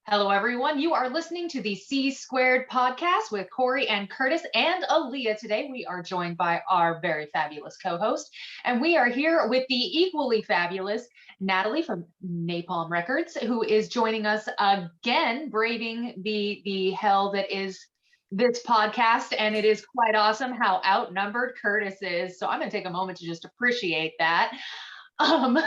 Hello, everyone. You are listening to the C Squared podcast with Corey and Curtis and Aaliyah. Today, we are joined by our very fabulous co host, and we are here with the equally fabulous Natalie from Napalm Records, who is joining us again, braving the hell that is this podcast. And it is quite awesome how outnumbered Curtis is. So, I'm going to take a moment to just appreciate that. Um,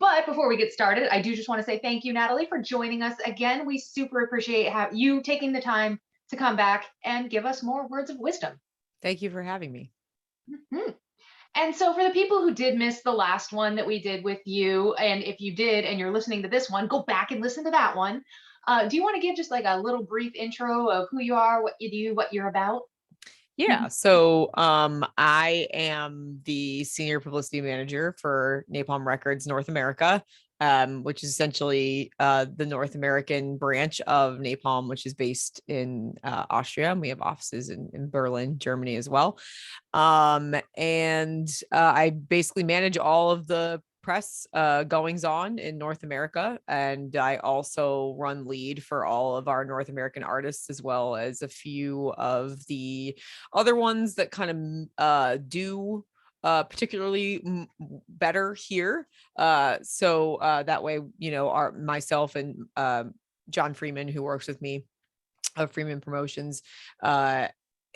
but before we get started, I do just want to say thank you, Natalie, for joining us again. We super appreciate you taking the time to come back and give us more words of wisdom. Thank you for having me. Mm-hmm. And so for the people who did miss the last one that we did with you, and if you did and you're listening to this one, go back and listen to that one. Do you want to give just like a little brief intro of who you are, what you do, what you're about? Yeah. So I am the senior publicity manager for Napalm Records North America, which is essentially the North American branch of Napalm, which is based in Austria. And we have offices in Berlin, Germany as well. And I basically manage all of the press goings on in North America. And I also run lead for all of our North American artists, as well as a few of the other ones that kind of do particularly better here. So that way, myself and John Freeman, who works with me of Freeman Promotions,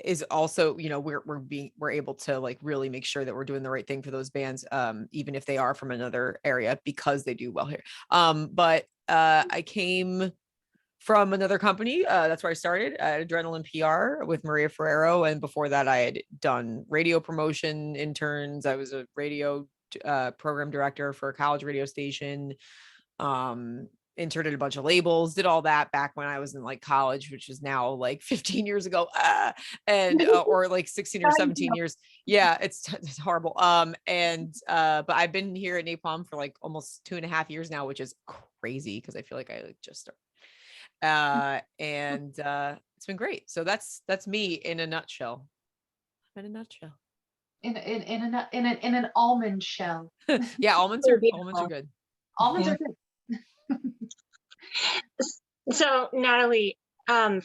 is also, we're able to like really make sure that we're doing the right thing for those bands, even if they are from another area, because they do well here. But I came from another company. That's where I started at Adrenaline PR with Maria Ferrero. And before that, I had done radio promotion interns. I was a radio program director for a college radio station. Interned at a bunch of labels, did all that back when I was in like college, which is now like 15 years ago, and or like 16 or 17 years. Yeah, it's horrible. But I've been here at Napalm for like almost 2.5 years now, which is crazy because I feel like I like just started. It's been great. So that's me in a nutshell. In a nutshell. In an almond shell. Yeah, almonds are good. Almonds are good. So, Natalie,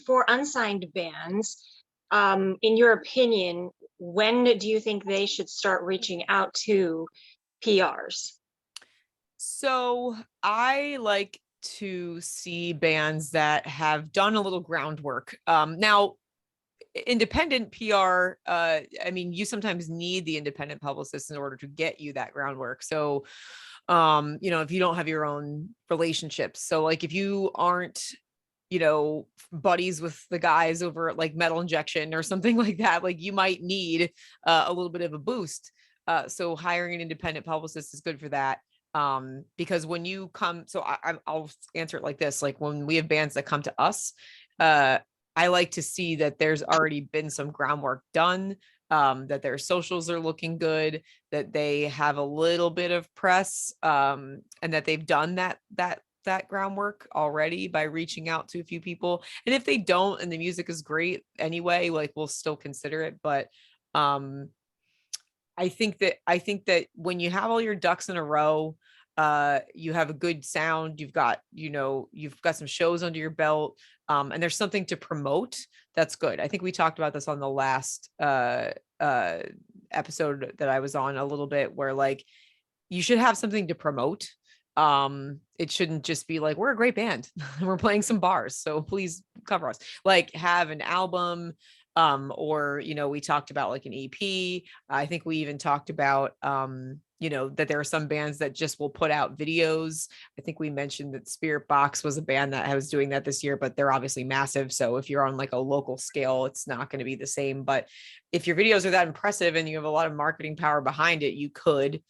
for unsigned bands, in your opinion, when do you think they should start reaching out to PRs? So I like to see bands that have done a little groundwork. Now, independent PR, I mean, you sometimes need the independent publicist in order to get you that groundwork. So, if you don't have your own relationships, so like if you aren't, buddies with the guys over at like Metal Injection or something like that, like you might need a little bit of a boost. So hiring an independent publicist is good for that. Because when you come, so I'll answer it like this, like when we have bands that come to us, I like to see that there's already been some groundwork done, that their socials are looking good, that they have a little bit of press, and that they've done that groundwork already by reaching out to a few people. And if they don't, and the music is great anyway, like we'll still consider it. But I think that when you have all your ducks in a row, you have a good sound, you've got some shows under your belt, and there's something to promote, that's good. I think we talked about this on the last episode that I was on a little bit, where like you should have something to promote. It shouldn't just be like, we're a great band and we're playing some bars, so please cover us. Like have an album, or we talked about like an EP. I think we even talked about that there are some bands that just will put out videos. I think we mentioned that Spirit Box was a band that was doing that this year, but they're obviously massive. So if you're on like a local scale, it's not going to be the same. But if your videos are that impressive and you have a lot of marketing power behind it, you could,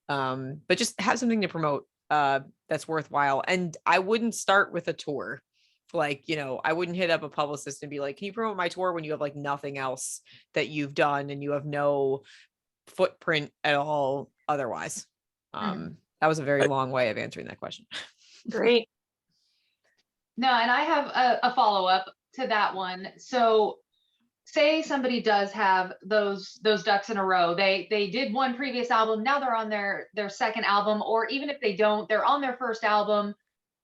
but just have something to promote that's worthwhile. And I wouldn't start with a tour. Like, I wouldn't hit up a publicist and be like, can you promote my tour, when you have like nothing else that you've done and you have no footprint at all otherwise. That was a very long way of answering that question. Great. No, and I have a follow-up to that one. So say somebody does have those ducks in a row. They did one previous album, now they're on their second album, or even if they don't, they're on their first album.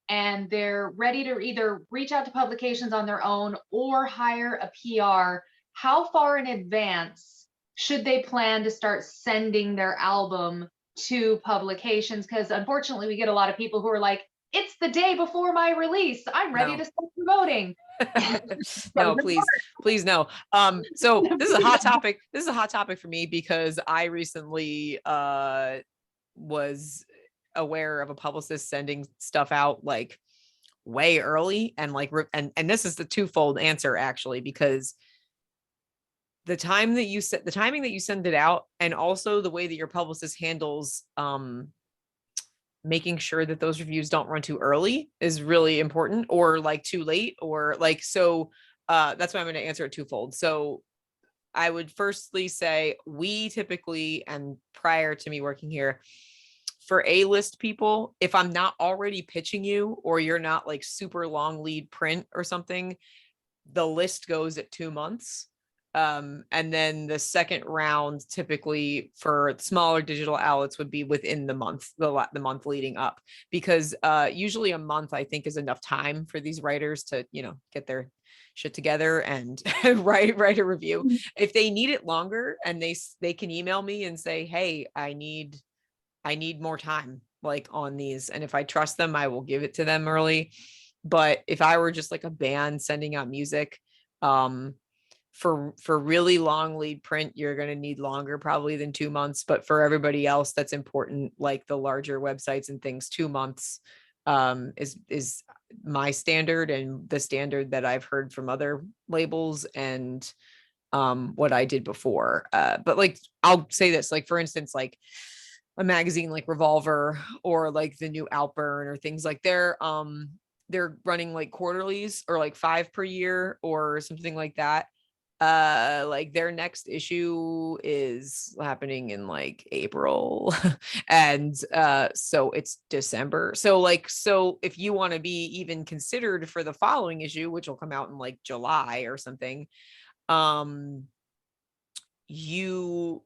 and they're ready to either reach out to publications on their own or hire a PR, how far in advance should they plan to start sending their album to publications? Because unfortunately, we get a lot of people who are like, it's the day before my release, I'm ready to start promoting. No, please no. So this is a hot topic. This is a hot topic for me because I recently was aware of a publicist sending stuff out like way early, and like and this is the twofold answer actually, because the timing that you send it out, and also the way that your publicist handles making sure that those reviews don't run too early is really important, or like too late, or like, so that's why I'm going to answer it twofold. So I would firstly say we typically, and prior to me working here, for A-list people, if I'm not already pitching you, or you're not like super long lead print or something, the list goes at 2 months. And then the second round typically for smaller digital outlets would be within the month, the month leading up, because usually a month I think is enough time for these writers to, you know, get their shit together and write a review. If they need it longer, and they can email me and say, hey, I need more time like on these, and if I trust them, I will give it to them early. But if I were just like a band sending out music, for really long lead print, you're going to need longer probably than 2 months. But for everybody else that's important, like the larger websites and things, 2 months is my standard, and the standard that I've heard from other labels, and what I did before. But like, I'll say this, like, for instance, like a magazine like Revolver or like the new Outburn or things like they're running like quarterlies or like 5 per year or something like that. Like their next issue is happening in like April and so it's December. So like, so if you want to be even considered for the following issue, which will come out in like July or something, you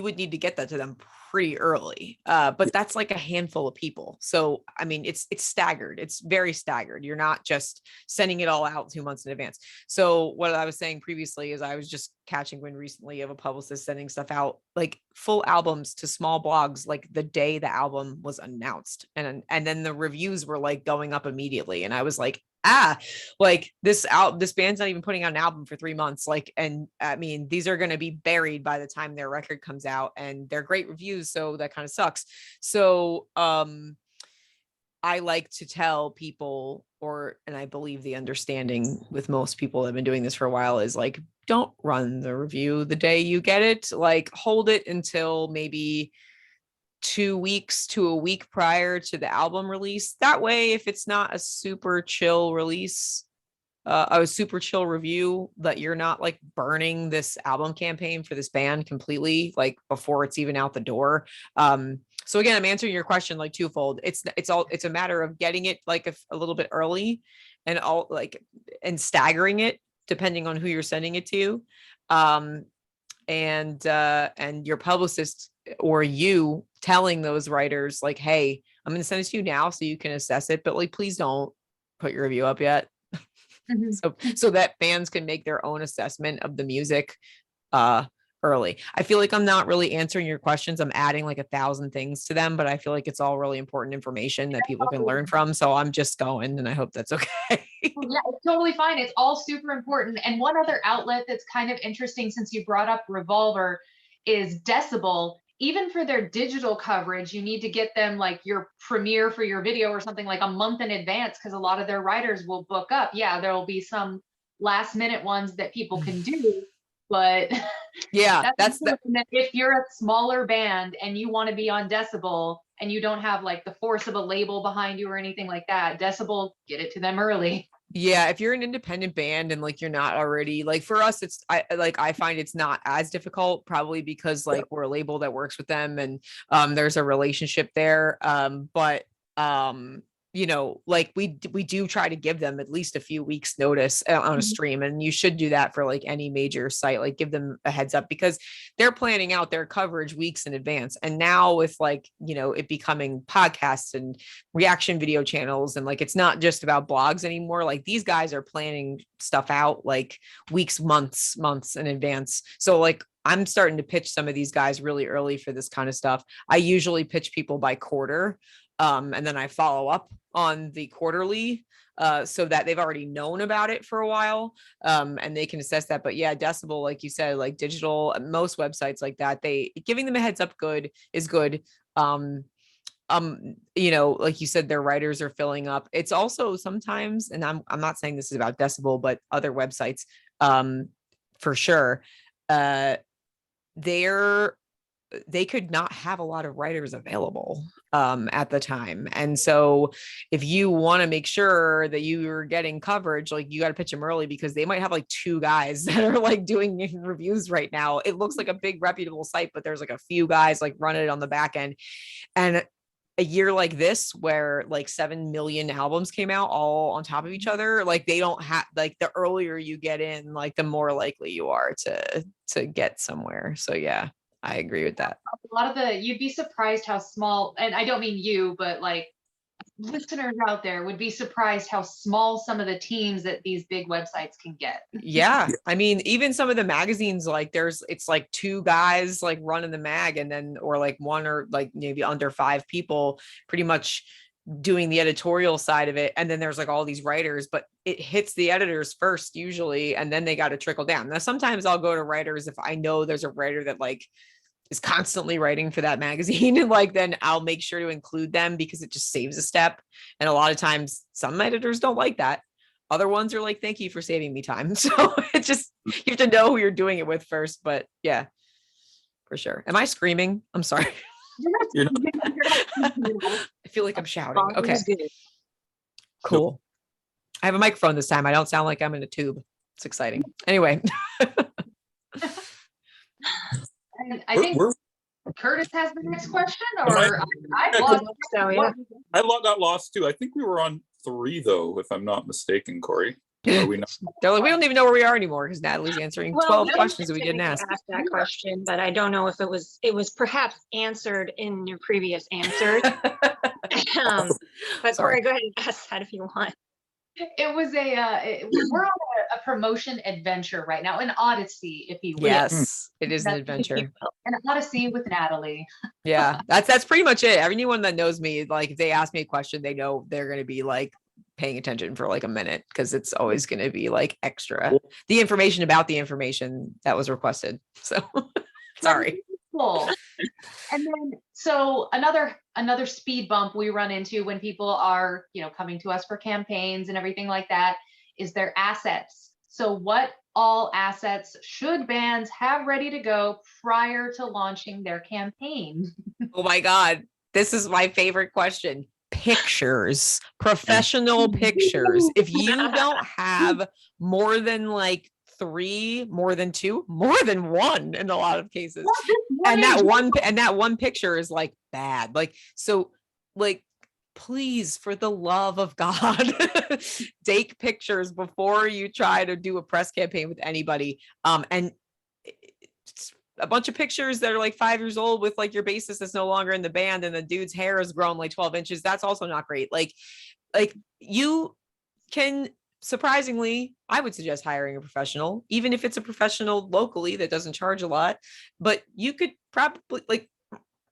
would need to get that to them pretty early. But that's like a handful of people. So, I mean, it's staggered. It's very staggered. You're not just sending it all out 2 months in advance. So what I was saying previously is I was just catching wind recently of a publicist sending stuff out, like full albums to small blogs, like the day the album was announced. And then the reviews were like going up immediately. And I was like, like this band's not even putting out an album for 3 months. Like, and I mean, these are going to be buried by the time their record comes out, and they're great reviews. So that kind of sucks. So, I like to tell people, and I believe the understanding with most people that have been doing this for a while is like, don't run the review the day you get it, like hold it until maybe 2 weeks to a week prior to the album release. That way, if it's not a super chill release, a super chill review, that you're not like burning this album campaign for this band completely, like before it's even out the door. So again, I'm answering your question like twofold. It's a matter of getting it like a little bit early, and all like, and staggering it depending on who you're sending it to. And your publicist or you telling those writers like, hey, I'm going to send it to you now so you can assess it, but like, please don't put your review up yet. So that fans can make their own assessment of the music early. I feel like I'm not really answering your questions. I'm adding like 1,000 things to them, but I feel like it's all really important information that people can learn from. So I'm just going, and I hope that's okay. Yeah, it's totally fine. It's all super important. And one other outlet that's kind of interesting, since you brought up Revolver, is Decibel. Even for their digital coverage, you need to get them like your premiere for your video or something like a month in advance, because a lot of their writers will book up. Yeah, there will be some last minute ones that people can do, but yeah, that's if you're a smaller band and you want to be on Decibel and you don't have like the force of a label behind you or anything like that, Decibel, get it to them early. Yeah, if you're an independent band and like you're not already, like for us, I find it's not as difficult, probably because like we're a label that works with them, and there's a relationship there. But you know, like we do try to give them at least a few weeks notice on a stream, and you should do that for like any major site, like give them a heads up, because they're planning out their coverage weeks in advance. And now with like, you know, it becoming podcasts and reaction video channels, and like it's not just about blogs anymore, like these guys are planning stuff out like weeks, months in advance. So like I'm starting to pitch some of these guys really early for this kind of stuff. I usually pitch people by quarter. And then I follow up on the quarterly, so that they've already known about it for a while, and they can assess that. But yeah, Decibel, like you said, like digital, most websites like that, they giving them a heads up is good. You know, like you said, their writers are filling up. It's also sometimes, and I'm not saying this is about Decibel, but other websites, for sure, they could not have a lot of writers available at the time. And so if you want to make sure that you're getting coverage, like you got to pitch them early, because they might have like 2 guys that are like doing reviews right now. It looks like a big reputable site, but there's like a few guys like running it on the back end. And a year like this, where like 7 million albums came out all on top of each other, like they don't have, like the earlier you get in, like the more likely you are to get somewhere. So yeah, I agree with that. A lot of you'd be surprised how small, and I don't mean you, but like listeners out there would be surprised how small some of the teams that these big websites can get. Yeah. I mean, even some of the magazines, like it's like 2 guys like running the mag, and then, or like 1 or like maybe under 5 people pretty much doing the editorial side of it. And then there's like all these writers, but it hits the editors first usually, and then they got to trickle down. Now, sometimes I'll go to writers if I know there's a writer that like is constantly writing for that magazine, and like then I'll make sure to include them, because it just saves a step. And a lot of times some editors don't like that. Other ones are like, thank you for saving me time. So it just, you have to know who you're doing it with first. But yeah, for sure. Am I screaming? I'm sorry. I feel like I'm shouting. Okay, cool. I have a microphone this time. I don't sound like I'm in a tube. It's exciting. Anyway. And I think Curtis has the next question, or I lost. So, yeah. I got lost too. I think we were on 3 though, if I'm not mistaken, Corey. Are we not? They're like, we don't even know where we are anymore, because Natalie's answering 12 questions that we didn't ask. That question, but I don't know if it was perhaps answered in your previous answers. But Corey, go ahead and ask that if you want. It was we're on a promotion adventure right now, an odyssey, if you will. Yes, it is an adventure. An odyssey with Natalie. Yeah, that's pretty much it. Anyone that knows me, like if they ask me a question, they know they're going to be like paying attention for like a minute, because it's always going to be like extra, the information about the information that was requested. So sorry. Cool. And then, so another speed bump we run into when people are, you know, coming to us for campaigns and everything like that is their assets. So what all assets should bands have ready to go prior to launching their campaign? Oh my God, this is my favorite question. Pictures, professional pictures. If you don't have more than like 3, more than 2, more than 1 in a lot of cases, and that one picture is like bad, like, so like, please, for the love of God, take pictures before you try to do a press campaign with anybody. And a bunch of pictures that are like 5 years old with like your bassist that's no longer in the band, and the dude's hair has grown like 12 inches. That's also not great. Like you can, surprisingly, I would suggest hiring a professional, even if it's a professional locally that doesn't charge a lot. But you could probably, like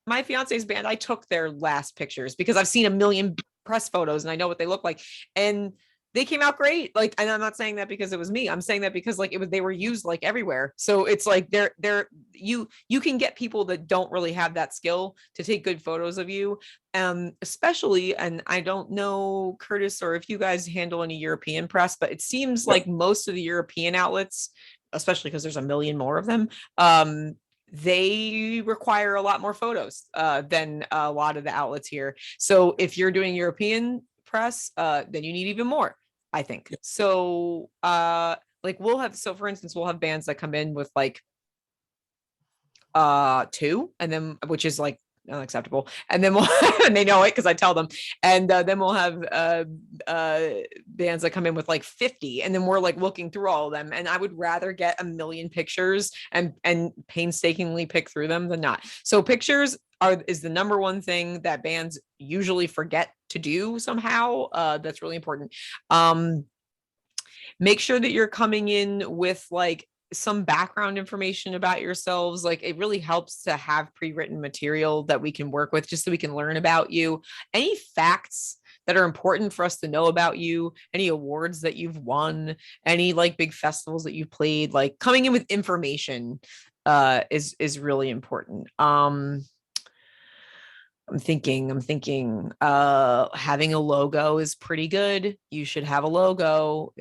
my fiance's band, I took their last pictures because I've seen a million press photos and I know what they look like. And they came out great. Like, and I'm not saying that because it was me. I'm saying that because like they were used like everywhere. So it's like you can get people that don't really have that skill to take good photos of you. Especially, and I don't know, Curtis, or if you guys handle any European press, but it seems like most of the European outlets, especially because there's a million more of them, they require a lot more photos than a lot of the outlets here. So if you're doing European press, then you need even more, I think. So like for instance, we'll have bands that come in with like 2, and then which is like unacceptable. And then we'll, and they know it because I tell them. And then we'll have bands that come in with like 50, and then we're like looking through all of them. And I would rather get a million pictures and painstakingly pick through them than not. So pictures is the number one thing that bands usually forget to do somehow. That's really important. Make sure that you're coming in with like some background information about yourselves. Like it really helps to have pre-written material that we can work with just so we can learn about you. Any facts that are important for us to know about you, any awards that you've won, any like big festivals that you've played, like coming in with information is really important. I'm thinking having a logo is pretty good. You should have a logo.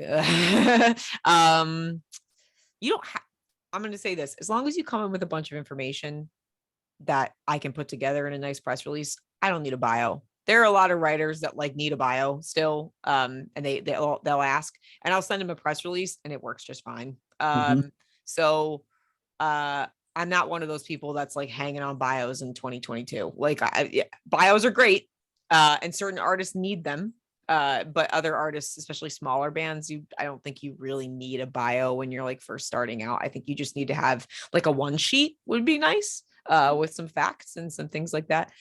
You don't have, I'm going to say this, as long as you come in with a bunch of information that I can put together in a nice press release, I don't need a bio. There are a lot of writers that like need a bio still. And they'll ask, and I'll send them a press release and it works just fine. So I'm not one of those people that's like hanging on bios in 2022. Like bios are great. And certain artists need them. But other artists, especially smaller bands, I don't think you really need a bio when you're like first starting out. I think you just need to have like a one sheet would be nice, with some facts and some things like that.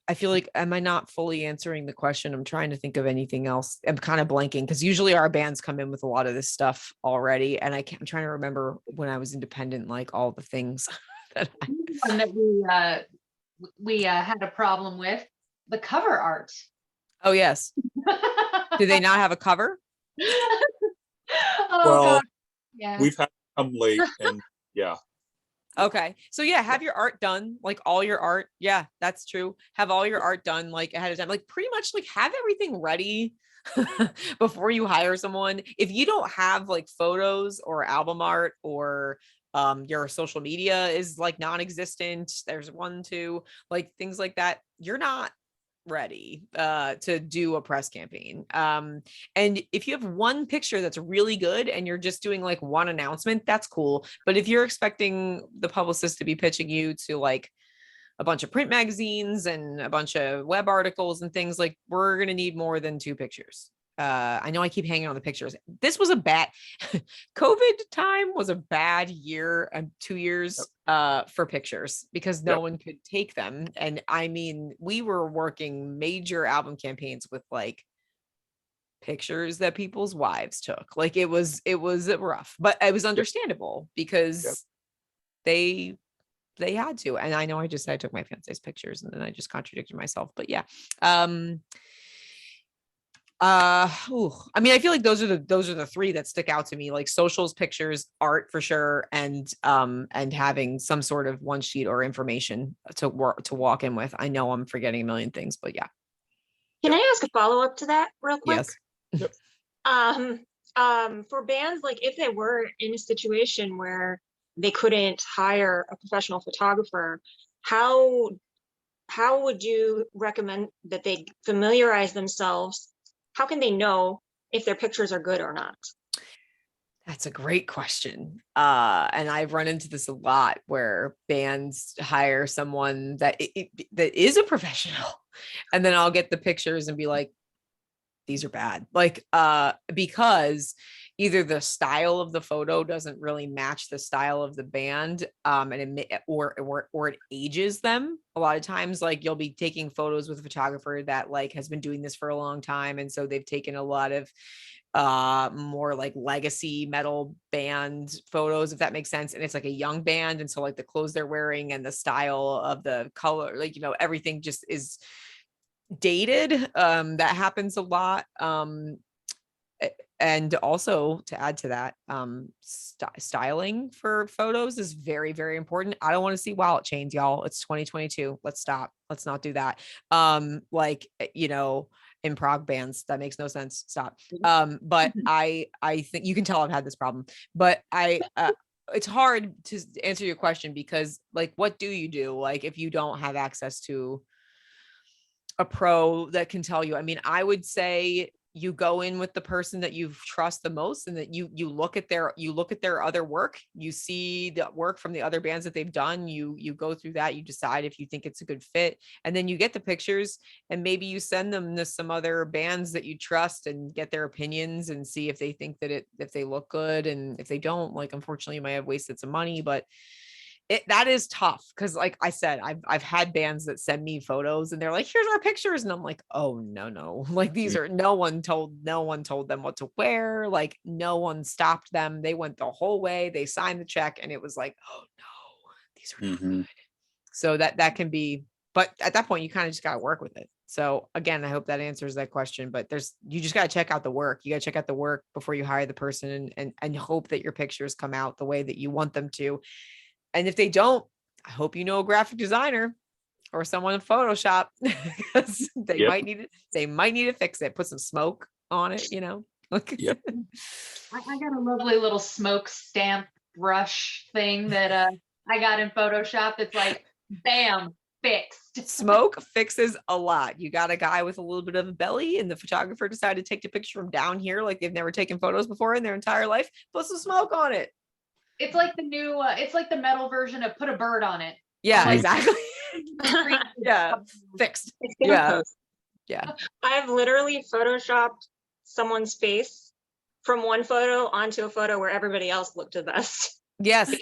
I feel like, am I not fully answering the question? I'm trying to think of anything else. I'm kind of blanking because usually our bands come in with a lot of this stuff already. And I'm trying to remember when I was independent, like all the things that we had a problem with. The cover art. Oh, yes. Do they not have a cover? Well, God. Yeah. we've had to come late and yeah. Okay. So yeah, have your art done, like all your art. Yeah, that's true. Have all your art done like ahead of time, like pretty much like have everything ready before you hire someone. If you don't have like photos or album art or your social media is like non-existent, there's 1, 2, like things like that, you're not ready to do a press campaign. And if you have one picture that's really good and you're just doing like one announcement, that's cool. But if you're expecting the publicist to be pitching you to like a bunch of print magazines and a bunch of web articles and things, like we're going to need more than 2 pictures. I know I keep hanging on the pictures. This was a bad COVID time was a bad year and 2 years for pictures because no one could take them. And I mean, we were working major album campaigns with like pictures that people's wives took. Like it was rough, but it was understandable because they had to. And I know I just said I took my fiance's pictures and then I just contradicted myself, but yeah. I mean, I feel like those are the 3 that stick out to me, like socials, pictures, art for sure, and having some sort of one sheet or information to walk in with. I know I'm forgetting a million things, but yeah. Can I ask a follow-up to that real quick? Yes. For bands, like if they were in a situation where they couldn't hire a professional photographer, how would you recommend that they familiarize themselves? How can they know if their pictures are good or not? That's a great question. And I've run into this a lot where bands hire someone that is a professional, and then I'll get the pictures and be like, these are bad. Like, because either the style of the photo doesn't really match the style of the band, and or it ages them. A lot of times, like you'll be taking photos with a photographer that like has been doing this for a long time, and so they've taken a lot of more like legacy metal band photos, if that makes sense. And it's like a young band, and so like the clothes they're wearing and the style of the color, like everything just is dated. That happens a lot. And also to add to that, styling for photos is very, very important. I don't want to see wallet chains, y'all. It's 2022. Let's stop. Let's not do that. In prog bands, that makes no sense. Stop. But I think you can tell I've had this problem, but it's hard to answer your question because like, what do you do? Like, if you don't have access to a pro that can tell you, I mean, I would say you go in with the person that you trust the most, and that you look at their other work, you see the work from the other bands that they've done, you go through that, you decide if you think it's a good fit, and then you get the pictures, and maybe you send them to some other bands that you trust and get their opinions and see if they think that if they look good, and if they don't, like, unfortunately you might have wasted some money. But that is tough, because like I said, I've had bands that send me photos and they're like, here's our pictures, and I'm like, oh no, like these are, no one told them what to wear, like no one stopped them, they went the whole way, they signed the check, and it was like, oh no, these are not good. So that can be, but at that point you kind of just got to work with it. So again, I hope that answers that question, but you just got to check out the work. You got to check out the work before you hire the person, and hope that your pictures come out the way that you want them to. And if they don't, I hope you know a graphic designer or someone in Photoshop, because they might need to fix it, put some smoke on it, you know. Yep. I got a lovely little smoke stamp brush thing that I got in Photoshop that's like, bam, fixed. Smoke fixes a lot. You got a guy with a little bit of a belly, and the photographer decided to take the picture from down here, like they've never taken photos before in their entire life. Put some smoke on it. It's like the new, it's like the metal version of put a bird on it. Yeah, Like, exactly. Yeah, fixed. Yeah. Yeah. I've literally photoshopped someone's face from one photo onto a photo where everybody else looked the best. Yes,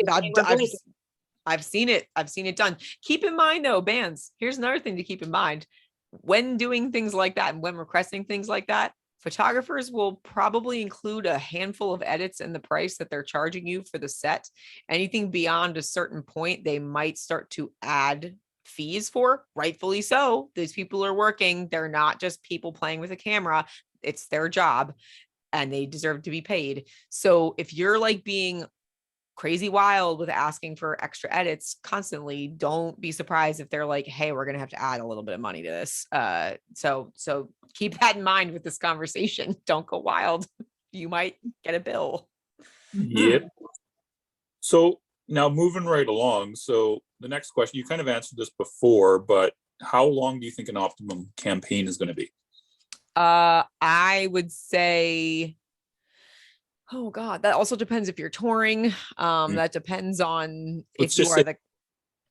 I've seen it. I've seen it done. Keep in mind though, bands, here's another thing to keep in mind. When doing things like that and when requesting things like that, photographers will probably include a handful of edits in the price that they're charging you for the set. Anything beyond a certain point, they might start to add fees for, rightfully so. These people are working. They're not just people playing with a camera. It's their job and they deserve to be paid. So if you're like being crazy wild with asking for extra edits constantly, don't be surprised if they're like, hey, we're gonna have to add a little bit of money to this. So keep that in mind with this conversation. Don't go wild. You might get a bill. Yep. So now moving right along. So the next question, you kind of answered this before, but how long do you think an optimum campaign is going to be? I would say, oh God, that also depends if you're touring. That depends on Let's if you are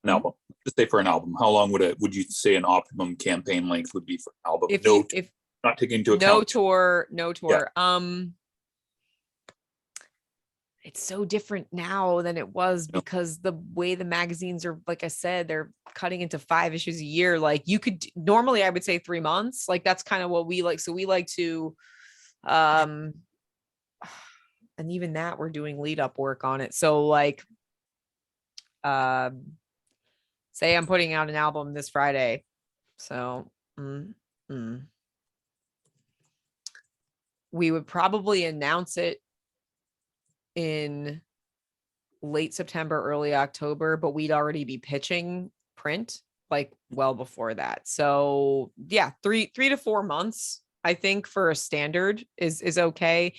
an album. Just say for an album, how long would you say an optimum campaign length would be for an album? if not taking into account no tour. Yeah. It's so different now than it was because the way the magazines are, like I said, they're cutting into 5 issues a year. Like you could normally, I would say 3 months. Like that's kind of what we like. So we like to, and even that we're doing lead up work on it. So like, say I'm putting out an album this Friday. So, we would probably announce it in late September, early October, but we'd already be pitching print like well before that. So yeah, 3 to 4 months, I think, for a standard is okay.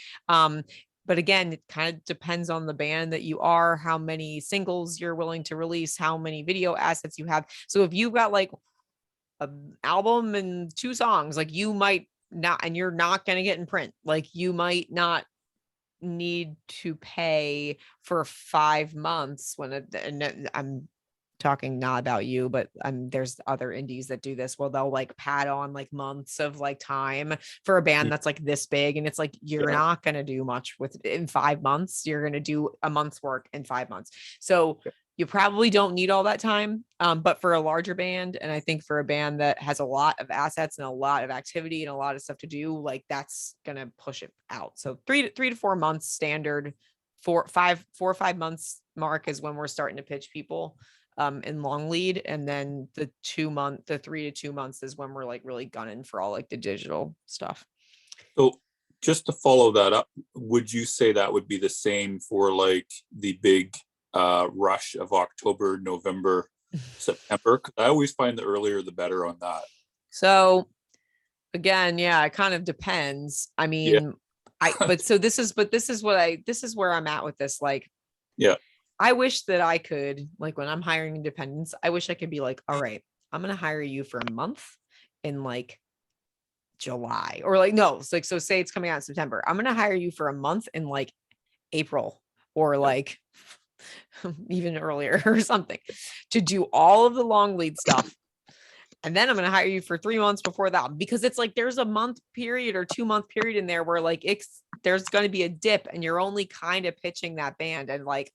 But again, it kind of depends on the band that you are, how many singles you're willing to release, how many video assets you have. So if you've got like an album and 2 songs, like you might not, and you're not going to get in print, like you might not need to pay for 5 months and I'm talking not about you, but there's other indies that do this where they'll like pad on like months of like time for a band that's like this big, and it's like you're not going to do much with in 5 months. You're going to do a month's work in 5 months. So you probably don't need all that time. But for a larger band, and I think for a band that has a lot of assets and a lot of activity and a lot of stuff to do, like that's going to push it out. So 3 to 4 months standard. 4 or 5 months mark is when we're starting to pitch people in long lead. And then the 3 to 2 months is when we're like really gunning for all like the digital stuff. So just to follow that up, would you say that would be the same for like the big rush of October, November, September? 'Cause I always find the earlier the better on that. So again, yeah, it kind of depends. I mean, this is where I'm at with this. Like, I wish that I could, like when I'm hiring independents, I wish I could be like, all right, I'm going to hire you for a month in like July, or like, no, it's like, so say it's coming out in September. I'm going to hire you for a month in like April, or like even earlier or something, to do all of the long lead stuff. And then I'm going to hire you for 3 months before that, because it's like, there's a month period or 2-month period in there where like there's going to be a dip, and you're only kind of pitching that band. And like,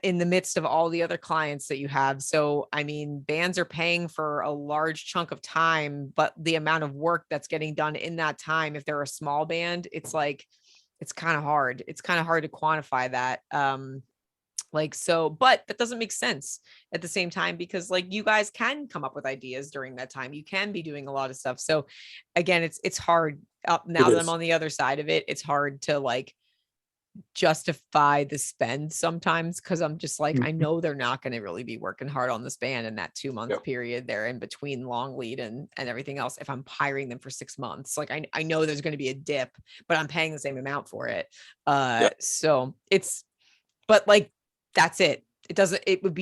in the midst of all the other clients that you have. So, I mean, bands are paying for a large chunk of time, but the amount of work that's getting done in that time, if they're a small band, it's like, it's kind of hard. It's kind of hard to quantify that. But that doesn't make sense at the same time, because like, you guys can come up with ideas during that time. You can be doing a lot of stuff. So again, it's hard now that I'm on the other side of it. It's hard to like justify the spend sometimes, because I'm just like, I know they're not going to really be working hard on this band in that 2-month period there in between long lead and everything else. If I'm hiring them for 6 months, like I know there's going to be a dip, but I'm paying the same amount for it. So it's, but like, that's it. It would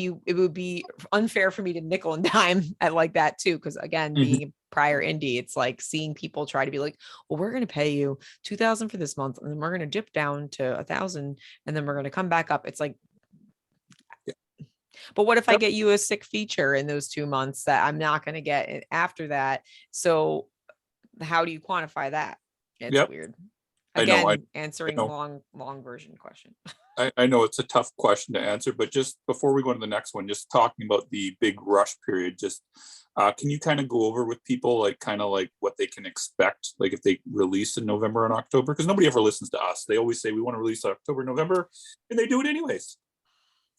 be unfair for me to nickel and dime at like that too. Cause again, being a prior indie, it's like seeing people try to be like, well, we're going to pay you 2,000 for this month, and then we're going to dip down to 1,000, and then we're going to come back up. It's like, but what if I get you a sick feature in those 2 months that I'm not going to get after that? So how do you quantify that? It's weird. Again, answering long version question. I know it's a tough question to answer, but just before we go to the next one, just talking about the big rush period, just can you kind of go over with people like kind of like what they can expect, like if they release in November and October? Because nobody ever listens to us. They always say we want to release October, November, and they do it anyways.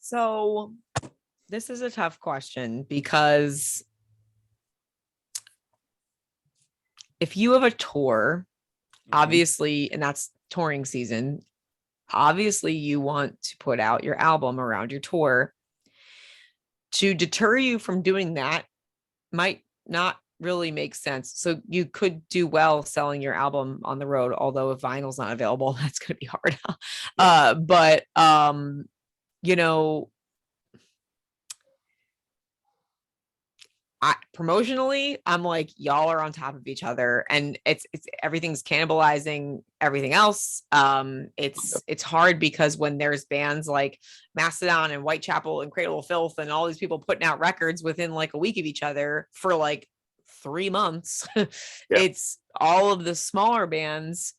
So this is a tough question, because if you have a tour, obviously, and that's touring season, obviously you want to put out your album around your tour. To deter you from doing that might not really make sense. So you could do well selling your album on the road, although if vinyl's not available, that's going to be hard. But you know, promotionally, I'm like, y'all are on top of each other, and it's everything's cannibalizing everything else. It's hard, because when there's bands like Mastodon and Whitechapel and Cradle of Filth and all these people putting out records within like a week of each other for like 3 months, it's all of the smaller bands.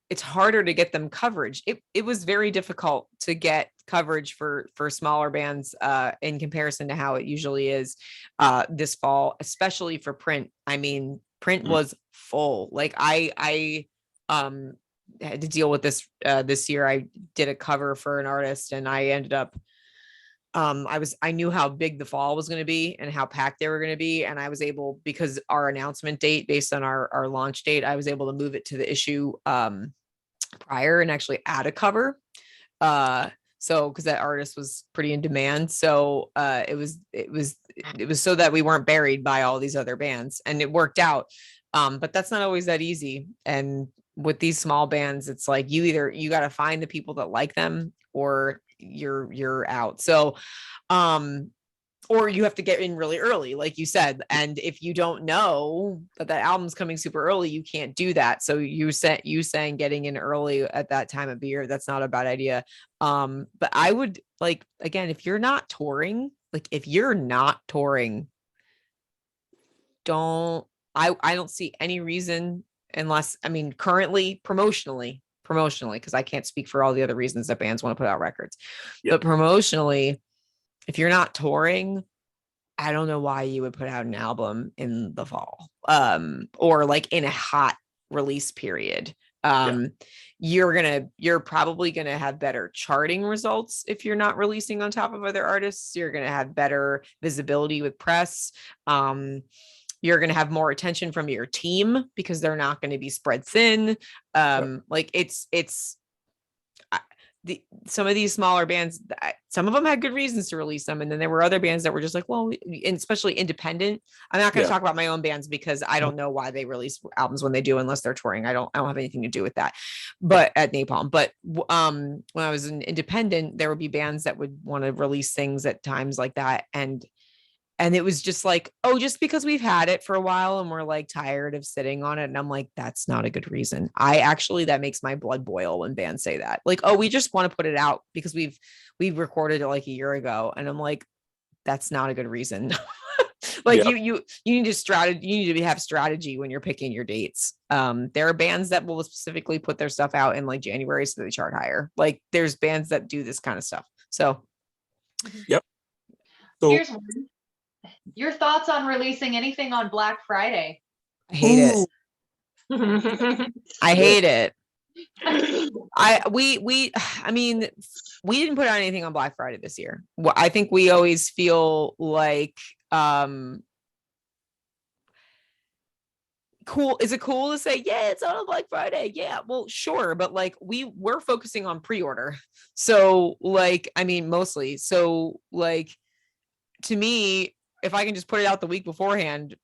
It's harder to get them coverage. It was very difficult to get coverage for smaller bands in comparison to how it usually is this fall, especially for print. I mean, print was full. Like I had to deal with this this year. I did a cover for an artist, and I ended up I knew how big the fall was going to be and how packed they were going to be. And I was able, because our announcement date based on our launch date, I was able to move it to the issue prior and actually add a cover. So, cause that artist was pretty in demand. So it was so that we weren't buried by all these other bands, and it worked out. But that's not always that easy. And with these small bands, it's like you got to find the people that like them, or you're out. So, or you have to get in really early, like you said. And if you don't know that album's coming super early, you can't do that. So you saying getting in early at that time of year, that's not a bad idea. But I would, like, again, if you're not touring, I don't see any reason, unless, I mean, currently promotionally, because I can't speak for all the other reasons that bands want to put out records. But promotionally, if you're not touring, I don't know why you would put out an album in the fall, or like in a hot release period. You're probably going to have better charting results if you're not releasing on top of other artists. You're going to have better visibility with press. You're going to have more attention from your team, because they're not going to be spread thin. Like some of these smaller bands, some of them had good reasons to release them. And then there were other bands that were just like, well, and especially independent. I'm not going to talk about my own bands, because I don't know why they release albums when they do, unless they're touring. I don't have anything to do with that, but at Napalm. But when I was an independent, there would be bands that would want to release things at times like that. And And it was just like, oh, just because we've had it for a while and we're like tired of sitting on it. And I'm like, that's not a good reason. That makes my blood boil when bands say that. Like, oh, we just want to put it out because we've recorded it like a year ago. And I'm like, that's not a good reason. Like you need to have strategy when you're picking your dates. There are bands that will specifically put their stuff out in like January so they chart higher. Like there's bands that do this kind of stuff. So Yep. So Here's one. Your thoughts on releasing anything on Black Friday? I hate it. I hate it. I mean, we didn't put out anything on Black Friday this year. Well, I think we always feel like cool. Is it cool to say, yeah, it's on Black Friday? Yeah, well, sure. But like we're focusing on pre-order. So like, I mean, mostly. So like to me, if I can just put it out the week beforehand,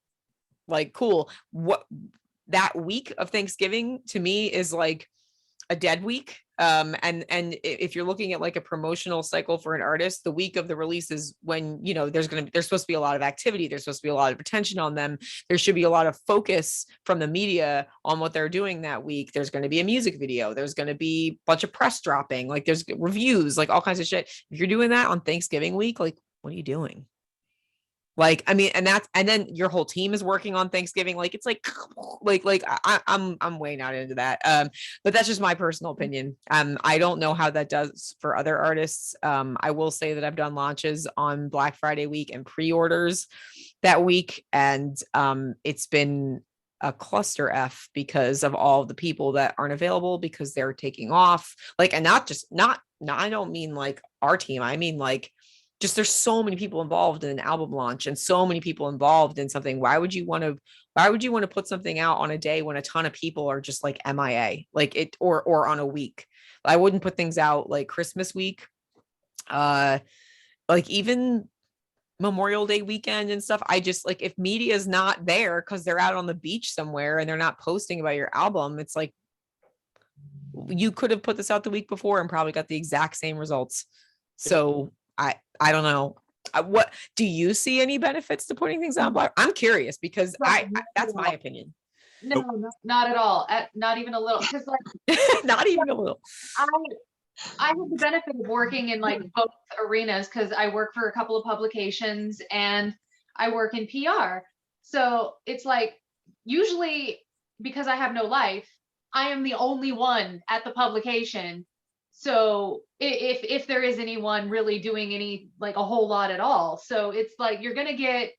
like cool. What that week of Thanksgiving to me is like a dead week. And if you're looking at like a promotional cycle for an artist, the week of the release is when, you know, there's supposed to be a lot of activity. There's supposed to be a lot of attention on them. There should be a lot of focus from the media on what they're doing that week. There's going to be a music video. There's going to be a bunch of press dropping. Like there's reviews, like all kinds of shit. If you're doing that on Thanksgiving week, like what are you doing? Like, I mean, and then your whole team is working on Thanksgiving. Like, it's like I'm way not into that. But that's just my personal opinion. I don't know how that does for other artists. I will say that I've done launches on Black Friday week and pre-orders that week. And it's been a cluster F because of all the people that aren't available because they're taking off. Like, and not, I don't mean like our team. I mean like, just there's so many people involved in an album launch and so many people involved in something. Why would you want to put something out on a day when a ton of people are just like MIA, like it, or on a week? I wouldn't put things out like Christmas week, like even Memorial Day weekend and stuff. I just like, if media is not there because they're out on the beach somewhere and they're not posting about your album, it's like, you could have put this out the week before and probably got the exact same results. So I don't know. What do you see any benefits to putting things on Black? I'm curious because that's my opinion. No, not at all. Not even a little. Because like, not even a little. I have the benefit of working in like both arenas because I work for a couple of publications and I work in PR. So it's like usually because I have no life, I am the only one at the publication. So if there is anyone really doing any, like a whole lot at all. So it's like, you're going to get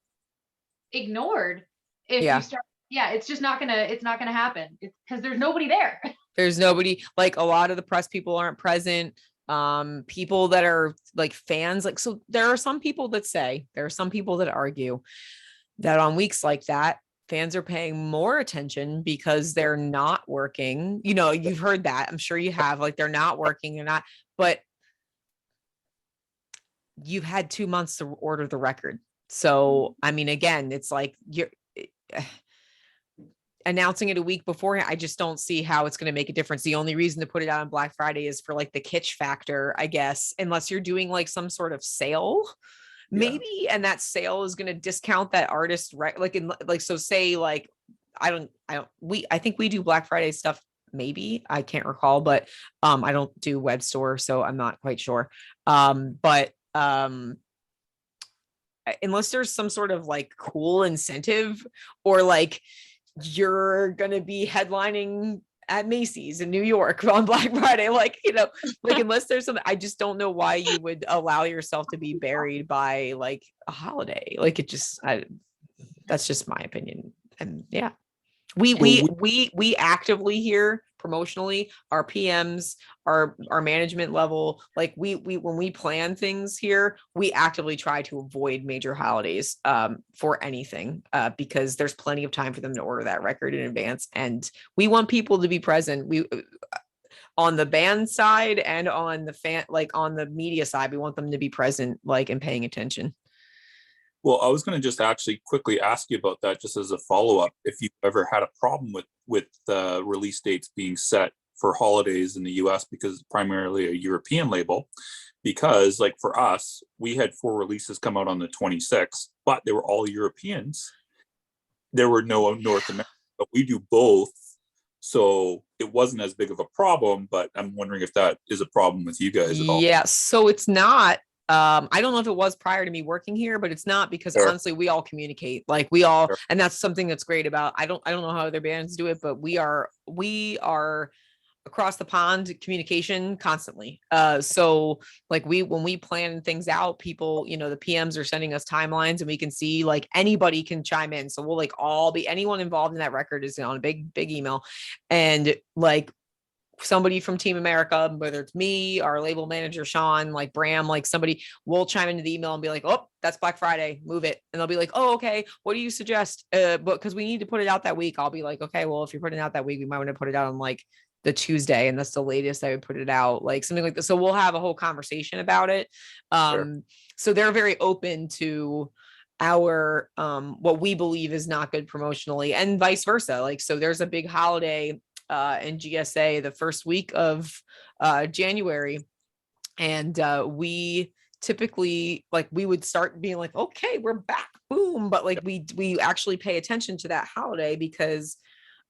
ignored if you start. Yeah. It's just not going to happen. It's because there's nobody there. There's nobody, like a lot of the press people aren't present. People that are like fans, like, so there are some people that argue that on weeks like that, fans are paying more attention because they're not working. You know, you've heard that. I'm sure you have, like, they're not working, but you've had 2 months to order the record. So, I mean, again, it's like you're announcing it a week beforehand. I just don't see how it's going to make a difference. The only reason to put it out on Black Friday is for like the kitsch factor, I guess, unless you're doing like some sort of sale. Maybe, and that sale is going to discount that artist, right? Like, so say like, I think we do Black Friday stuff. Maybe I can't recall, but I don't do web store, so I'm not quite sure. But unless there's some sort of like cool incentive, or like you're going to be headlining at Macy's in New York on Black Friday, like, you know, like unless there's something, I just don't know why you would allow yourself to be buried by like a holiday. Like it just, that's just my opinion. And yeah, we actively here promotionally, our PMs, our management level, like we when we plan things here, we actively try to avoid major holidays for anything because there's plenty of time for them to order that record in advance, and we want people to be present. We on the band side and on the fan, like on the media side, we want them to be present, like, and paying attention. Well, I was going to just actually quickly ask you about that, just as a follow-up. If you've ever had a problem with release dates being set for holidays in the US, because it's primarily a European label, because like for us, we had 4 releases come out on the 26th, but they were all Europeans. There were no North American, but we do both. So it wasn't as big of a problem, but I'm wondering if that is a problem with you guys at all. Yeah, so it's not. I don't know if it was prior to me working here, but it's not, because Sure. honestly, we all communicate. Like we all, Sure. and that's something that's great about. I don't know how other bands do it, but we are across the pond communication constantly. So like when we plan things out, people, the PMs are sending us timelines, and we can see like anybody can chime in. So we'll like anyone involved in that record is on a big email, and like somebody from Team America, whether it's me, our label manager, Sean, like Bram, like somebody will chime into the email and be like, oh, that's Black Friday, move it. And they'll be like, oh, okay, what do you suggest? But because we need to put it out that week, I'll be like, okay, well, if you're putting it out that week, we might want to put it out on like the Tuesday, and that's the latest I would put it out, like something like this. So we'll have a whole conversation about it. Sure. So they're very open to our what we believe is not good promotionally, and vice versa. Like, so there's a big holiday in GSA the first week of January, and we typically, like, we would start being like, okay, we're back, boom, but like we actually pay attention to that holiday because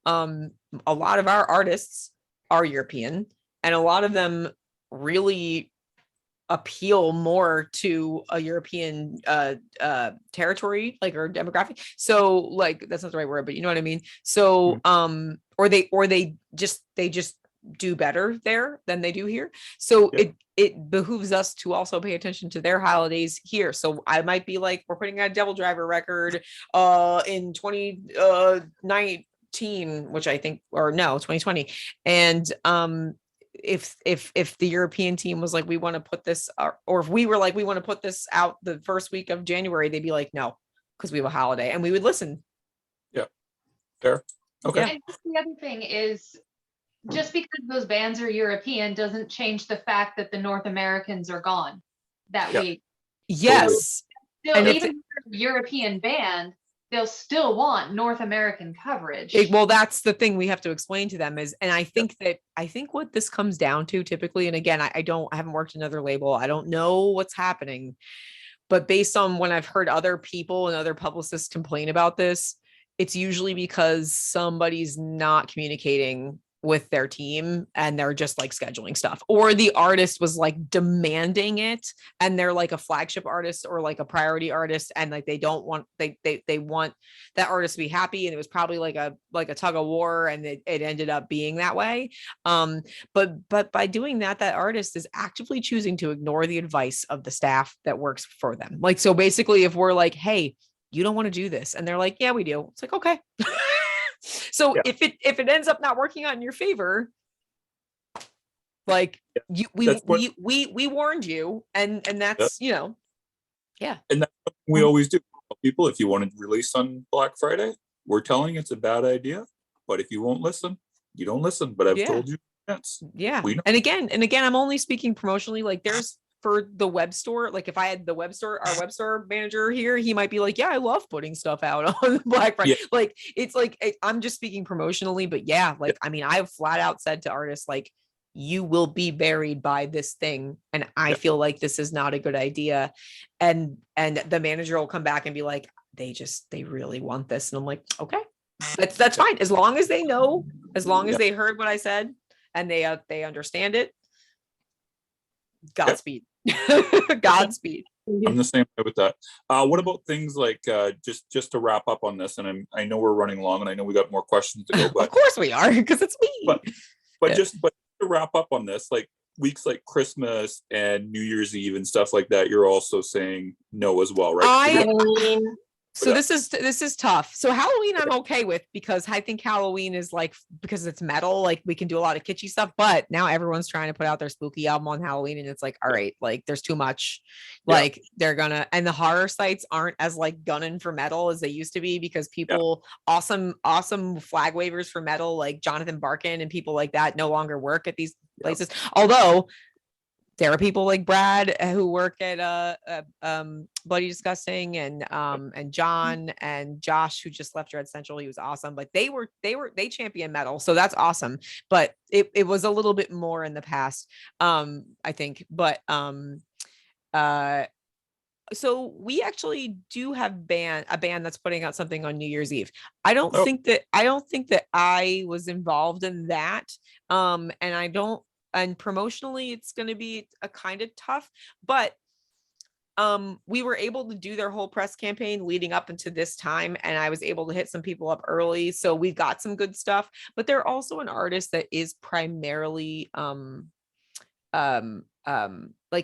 a lot of our artists are European, and a lot of them really appeal more to a European territory, like, or demographic. So like, that's not the right word, but you know what I mean? So or they just do better there than they do here. So it behooves us to also pay attention to their holidays here. So I might be like, we're putting out a Devil Driver record in 2019, which I think, or no, 2020. And if the European team was like, we want to put this, or if we were like, we want to put this out the first week of January, they'd be like, no, because we have a holiday, and we would listen. Yeah. Fair. Okay. And the other thing is, just because those bands are European doesn't change the fact that the North Americans are gone that week. Yes. Still, And even if they're a European band, they'll still want North American coverage. Well, that's the thing we have to explain to them is, and I think what this comes down to typically, and again, I haven't worked another label. I don't know what's happening, but based on when I've heard other people and other publicists complain about this, it's usually because somebody's not communicating with their team, and they're just like scheduling stuff, or the artist was like demanding it, and they're like a flagship artist or like a priority artist, and like they want that artist to be happy, and it was probably like a tug of war, and it ended up being that way. But by doing that artist is actively choosing to ignore the advice of the staff that works for them. Like, so basically, if we're like, hey, you don't want to do this, and they're like, yeah, we do, it's like, okay. So if it ends up not working out in your favor, like we warned you, and that's And that's something we always do. People, if you want to release on Black Friday, we're telling you it's a bad idea, but if you won't listen, you don't listen. But I've told you that's and again, I'm only speaking promotionally. Like, there's, for the web store, like if I had our web store manager here, he might be like, yeah, I love putting stuff out on Black Friday. Like, it's like, I'm just speaking promotionally, but I mean, I've flat out said to artists, like, you will be buried by this thing, and I feel like this is not a good idea. And the manager will come back and be like, they really want this. And I'm like, okay, that's fine. As long as they know, as long as they heard what I said and they understand it. Godspeed. Godspeed. I'm the same way with that. What about things like just to wrap up on this, and I know we're running long, and I know we got more questions to go, but of course we are, because it's me. But just to wrap up on this, like weeks like Christmas and New Year's Eve and stuff like that, you're also saying no as well, right? So this is tough. So Halloween I'm okay with, because I think Halloween is like, because it's metal, like we can do a lot of kitschy stuff, but now everyone's trying to put out their spooky album on Halloween, and it's like, all right, like there's too much. Like they're gonna, and the horror sites aren't as like gunning for metal as they used to be, because people, awesome flag wavers for metal, like Jonathan Barkin and people like that, no longer work at these places. Although there are people like Brad who work at Bloody Disgusting, and John and Josh, who just left Dread Central. He was awesome. Like they champion metal, so that's awesome. But it was a little bit more in the past, I think. But so we actually do have a band that's putting out something on New Year's Eve. I don't think that I was involved in that. And promotionally it's going to be a kind of tough, but we were able to do their whole press campaign leading up into this time, and I was able to hit some people up early, so we've got some good stuff. But they're also an artist that is primarily like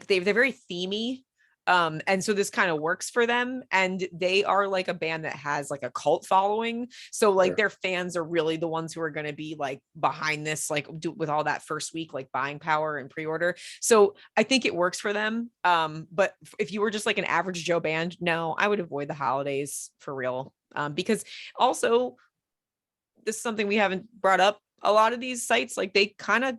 they're very themey, and so this kind of works for them, and they are like a band that has like a cult following, so like their fans are really the ones who are going to be like behind this, like with all that first week like buying power and pre-order. So I think it works for them, but if you were just like an average Joe band, no, I would avoid the holidays for real, because also this is something we haven't brought up. A lot of these sites, like they kind of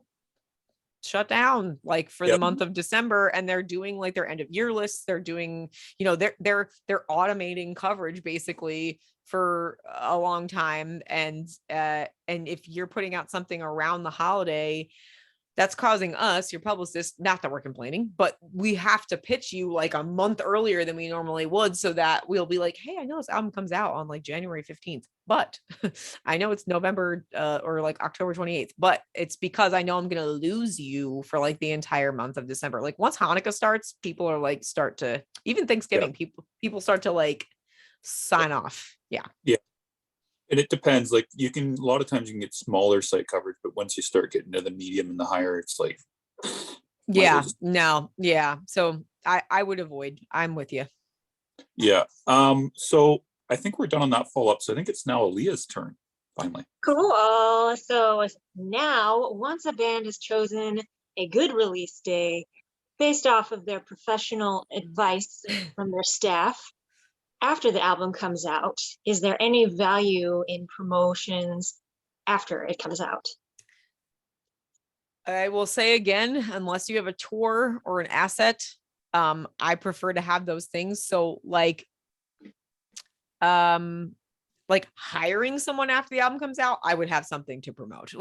shut down like for the month of December, and they're doing like their end of year lists. They're doing, they're automating coverage basically for a long time. And if you're putting out something around the holiday, that's causing us, your publicist, not that we're complaining, but we have to pitch you like a month earlier than we normally would, so that we'll be like, hey, I know this album comes out on like January 15th, but I know it's November or like October 28th, but it's because I know I'm going to lose you for like the entire month of December. Like once Hanukkah starts, people are like, start to, even Thanksgiving, people start to like sign off. Yeah. And it depends. Like a lot of times you can get smaller site coverage, but once you start getting to the medium and the higher, it's like, So I would avoid. I'm with you. Yeah. So I think we're done on that follow-up. So I think it's now Aaliyah's turn, finally. Cool. So now, once a band has chosen a good release day based off of their professional advice from their staff, after the album comes out, is there any value in promotions after it comes out? I will say again, unless you have a tour or an asset, I prefer to have those things. So like hiring someone after the album comes out, I would have something to promote.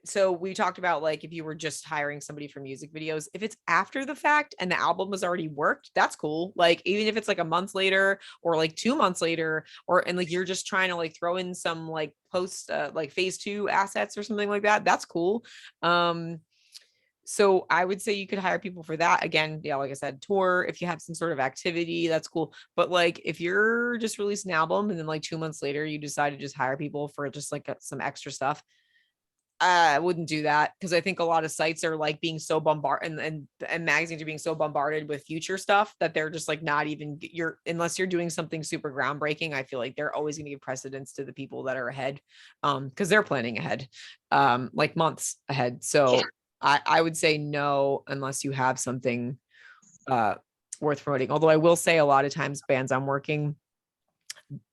So we talked about like if you were just hiring somebody for music videos, if it's after the fact and the album has already worked, that's cool. Like even if it's like a month later or like 2 months later, and like you're just trying to like throw in some like post like phase 2 assets or something like that, that's cool. So I would say you could hire people for that. Again, like I said, tour, if you have some sort of activity, that's cool. But like if you're just releasing an album and then like 2 months later you decide to just hire people for just like some extra stuff, I wouldn't do that, because I think a lot of sites are like being so bombarded, and magazines are being so bombarded with future stuff that they're just like not even unless you're doing something super groundbreaking. I feel like they're always going to give precedence to the people that are ahead, because they're planning ahead, like months ahead. So I would say no, unless you have something worth promoting. Although I will say a lot of times bands I'm working,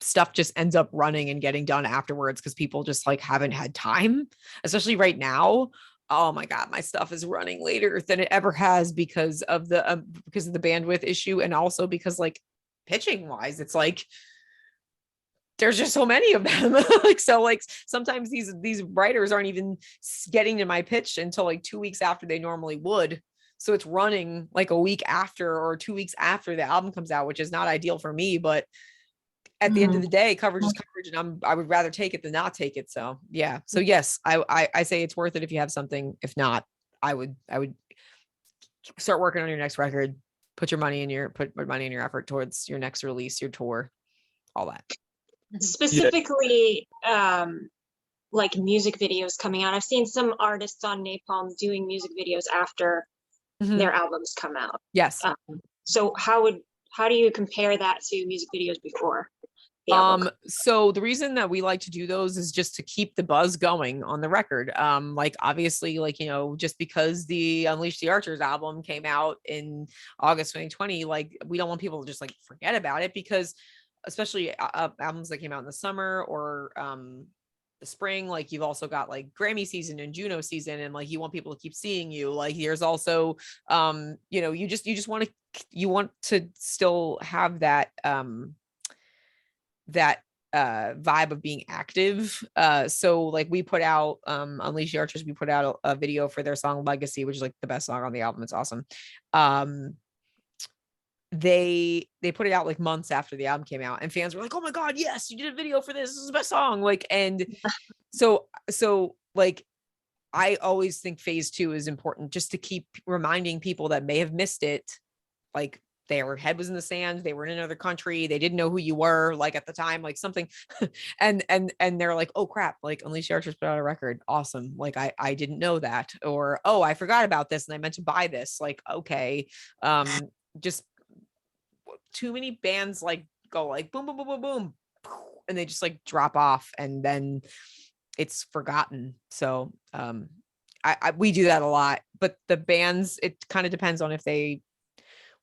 stuff just ends up running and getting done afterwards because people just like haven't had time, especially right now. Oh my God, my stuff is running later than it ever has because of the bandwidth issue. And also because like pitching wise, it's like, there's just so many of them. So sometimes these writers aren't even getting to my pitch until like 2 weeks after they normally would. So it's running like a week after or 2 weeks after the album comes out, which is not ideal for me, but at the end of the day, coverage is coverage, and I would rather take it than not take it. So yeah. So yes, I say it's worth it if you have something. If not, I would start working on your next record. Put money in your effort towards your next release, your tour, all that. Specifically, like music videos coming out. I've seen some artists on Napalm doing music videos after their albums come out. Yes. So how do you compare that to music videos before? So the reason that we like to do those is just to keep the buzz going on the record. Like obviously, like, just because the Unleash the Archers album came out in August 2020, like we don't want people to just like forget about it, because especially albums that came out in the summer or the spring, like you've also got like Grammy season and Juno season, and like you want people to keep seeing you. Like there's also you know, you want to still have that vibe of being active. So like we put out Unleash the Archers, we put out a video for their song Legacy, which is like the best song on the album. It's awesome. They put it out like months after the album came out, and fans were like, oh my god, yes, you did a video for this is the best song. Like, and so like I always think phase 2 is important, just to keep reminding people that may have missed it, like their head was in the sand, they were in another country, they didn't know who you were, like at the time, like something. and they're like, oh crap, like Unleash the Archers put out a record, awesome, like I didn't know that, or oh, I forgot about this and I meant to buy this. Like, okay, just too many bands like go like boom boom boom boom boom, and they just like drop off and then it's forgotten. So we do that a lot, but the bands, it kind of depends on if they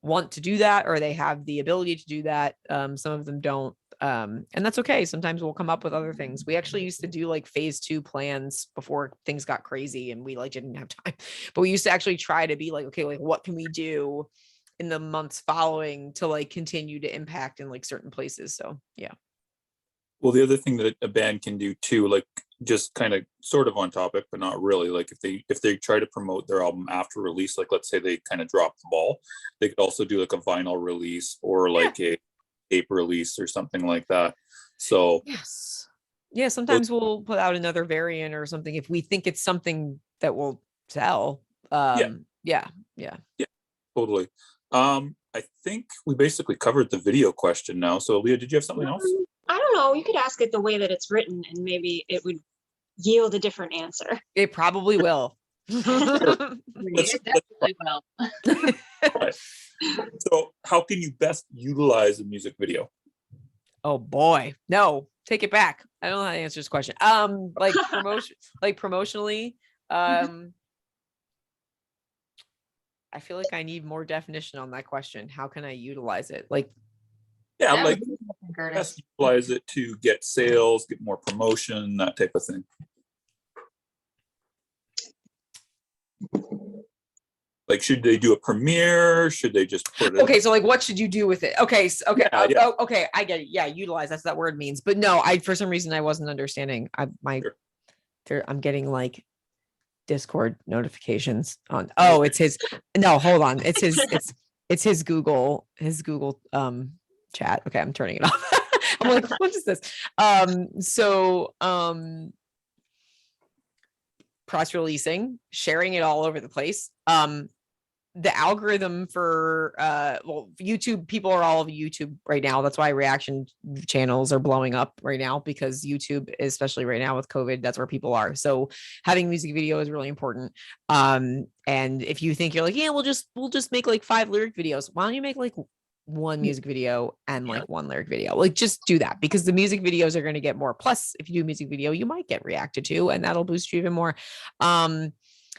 want to do that or they have the ability to do that. Some of them don't, and that's okay. Sometimes we'll come up with other things. We actually used to do like phase 2 plans before things got crazy and we like didn't have time, but we used to actually try to be like, okay, like what can we do in the months following to like continue to impact in like certain places. So yeah. Well, the other thing that a band can do too, like just kind of sort of on topic, but not really, like if they try to promote their album after release, like let's say they kind of drop the ball, they could also do like a vinyl release or like a tape release or something like that. So yes. Yeah, sometimes we'll put out another variant or something if we think it's something that will sell. Yeah, totally. I think we basically covered the video question now. So Leah, did you have something else? I don't know. You could ask it the way that it's written and maybe it would yield a different answer. It probably will. It definitely will. Right. So how can you best utilize a music video? Oh boy, no, take it back. I don't know how to answer this question. Like promotion, like promotionally, I feel like I need more definition on that question. How can I utilize it? Like, yeah, like best utilize it to get sales, get more promotion, that type of thing. Like, should they do a premiere? Should they just put it? Okay, so like, what should you do with it? Okay, so, okay, Yeah. Oh, okay, I get it. Yeah, utilize. That's what that word means. But no, for some reason I wasn't understanding. I'm getting like Discord notifications on. Oh, it's his. No, hold on. It's his Google chat. Okay, I'm turning it off. I'm like, what is this? Press releasing, sharing it all over the place. The algorithm for YouTube, people are all over YouTube right now. That's why reaction channels are blowing up right now, because YouTube, especially right now with COVID, that's where people are. So having music video is really important. And if you think you're like, yeah, we'll just make like 5 lyric videos, why don't you make like 1 music video and like 1 lyric video? Like just do that, because the music videos are going to get more. Plus, if you do a music video, you might get reacted to, and that'll boost you even more.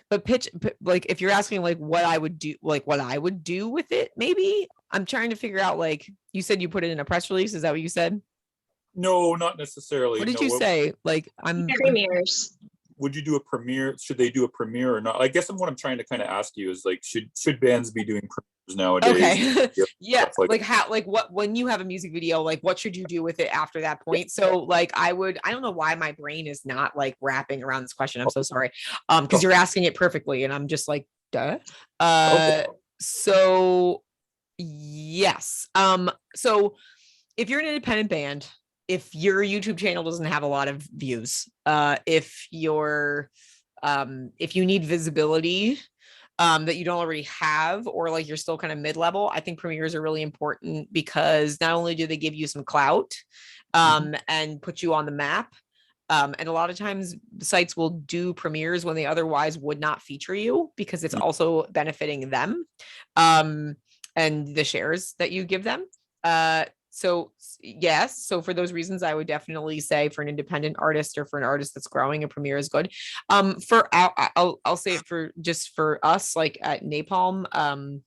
But like if you're asking like what I would do with it, maybe I'm trying to figure out, like you said you put it in a press release. Is that what you said? No, not necessarily. What did you say? Like Premieres. Would you do a premiere? Should they do a premiere or not? I guess what I'm trying to kind of ask you is like, should bands be doing premieres nowadays? Okay. Yeah. Like how, like what, when you have a music video, like what should you do with it after that point? So like I don't know why my brain is not like wrapping around this question. I'm so sorry. Because you're asking it perfectly and I'm just like, duh. So yes. So if you're an independent band, if your YouTube channel doesn't have a lot of views, if you need visibility that you don't already have, or like you're still kind of mid-level, I think premieres are really important, because not only do they give you some clout and put you on the map, and a lot of times sites will do premieres when they otherwise would not feature you, because it's also benefiting them and the shares that you give them. So yes, so for those reasons, I would definitely say for an independent artist or for an artist that's growing, a premiere is good. I'll say it for us, like at Napalm,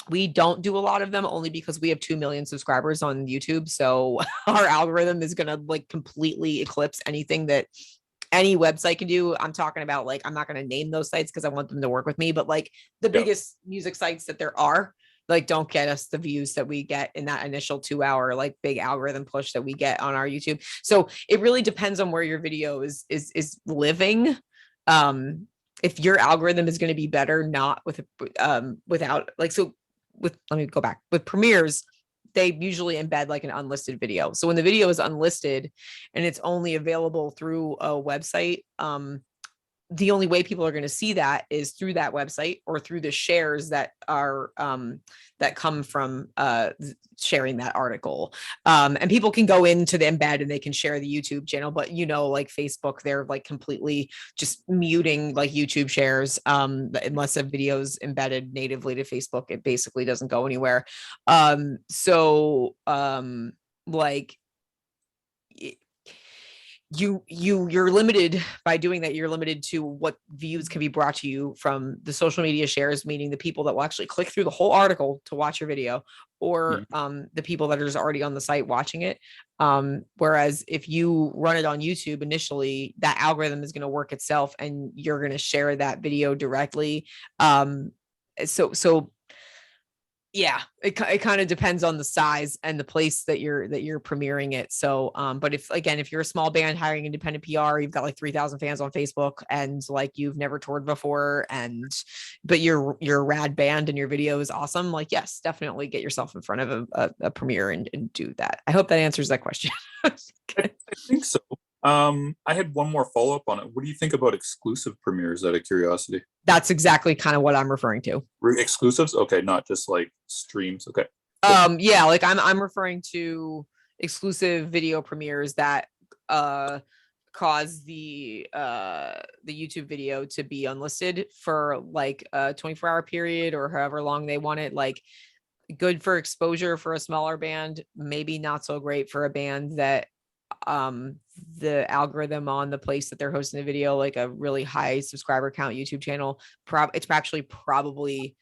we don't do a lot of them, only because we have 2 million subscribers on YouTube. So our algorithm is going to like completely eclipse anything that any website can do. I'm talking about like, I'm not going to name those sites because I want them to work with me, but like the biggest music sites that there are, like, don't get us the views that we get in that initial 2 hour, like big algorithm push that we get on our YouTube. So it really depends on where your video is living. If your algorithm is going to be better, not with, without like, so with, let me go back with premieres, they usually embed like an unlisted video. So when the video is unlisted and it's only available through a website, the only way people are going to see that is through that website or through the shares that are that come from sharing that article. And people can go into the embed and they can share the YouTube channel, but like Facebook, they're like completely just muting like YouTube shares. Unless a video is embedded natively to Facebook, it basically doesn't go anywhere. Like you're limited by doing that. You're limited to what views can be brought to you from the social media shares, meaning the people that will actually click through the whole article to watch your video, or the people that are just already on the site watching it. Whereas if you run it on YouTube initially, that algorithm is going to work itself and you're going to share that video directly. So yeah, it kind of depends on the size and the place that you're premiering it. So, but if you're a small band hiring independent PR, you've got like 3,000 fans on Facebook and like you've never toured before, but you're a rad band and your video is awesome. Like, yes, definitely get yourself in front of a premiere and do that. I hope that answers that question. I think so. I had one more follow-up on it. What do you think about exclusive premieres, out of curiosity? That's exactly kind of what I'm referring to. Exclusives? Okay, not just like streams. Okay. Yeah, like I'm referring to exclusive video premieres that cause the YouTube video to be unlisted for like a 24-hour period or however long they want it. Like, good for exposure for a smaller band, maybe not so great for a band that the algorithm on the place that they're hosting the video, like a really high subscriber count YouTube channel, it's actually probably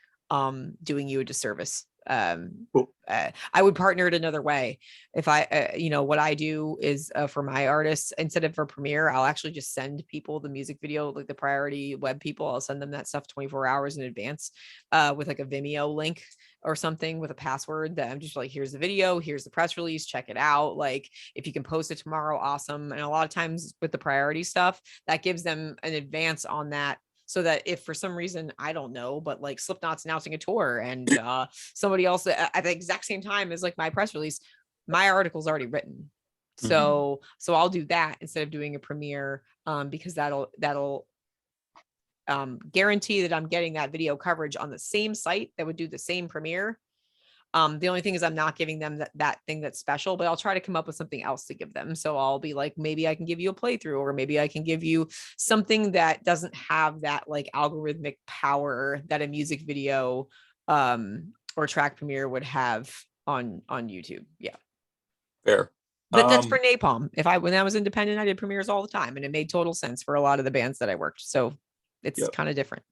doing you a disservice. Cool. I would partner it another way. If I, what I do is for my artists, instead of for Premiere, I'll actually just send people the music video, like the priority web people. I'll send them that stuff 24 hours in advance with like a Vimeo link or something with a password that I'm just like, here's the video, here's the press release, check it out. Like, if you can post it tomorrow, awesome. And a lot of times with the priority stuff, that gives them an advance on that. So that if for some reason, I don't know, but like Slipknot's announcing a tour and somebody else at the exact same time as like my press release, my article's already written. So I'll do that instead of doing a premiere because that'll guarantee that I'm getting that video coverage on the same site that would do the same premiere. The only thing is I'm not giving them that thing that's special, but I'll try to come up with something else to give them. So I'll be like, maybe I can give you a playthrough, or maybe I can give you something that doesn't have that like algorithmic power that a music video or track premiere would have on YouTube. Yeah. Fair. But that's for Napalm. When I was independent, I did premieres all the time and it made total sense for a lot of the bands that I worked. So it's kind of different.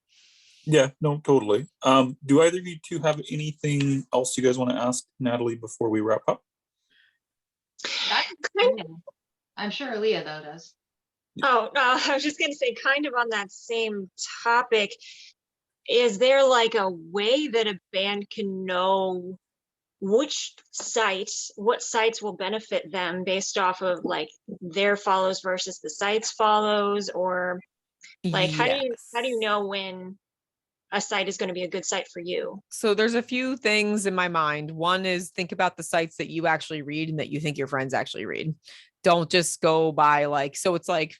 Yeah, no, totally. Do either of you two have anything else you guys want to ask Natalie before we wrap up? I'm sure Aaliyah though does. Oh, I was just going to say, kind of on that same topic, is there like a way that a band can know what sites will benefit them based off of like their follows versus the site's follows, or like how do you know when a site is going to be a good site for you? So there's a few things in my mind. One is, think about the sites that you actually read and that you think your friends actually read. Don't just go by like, so it's like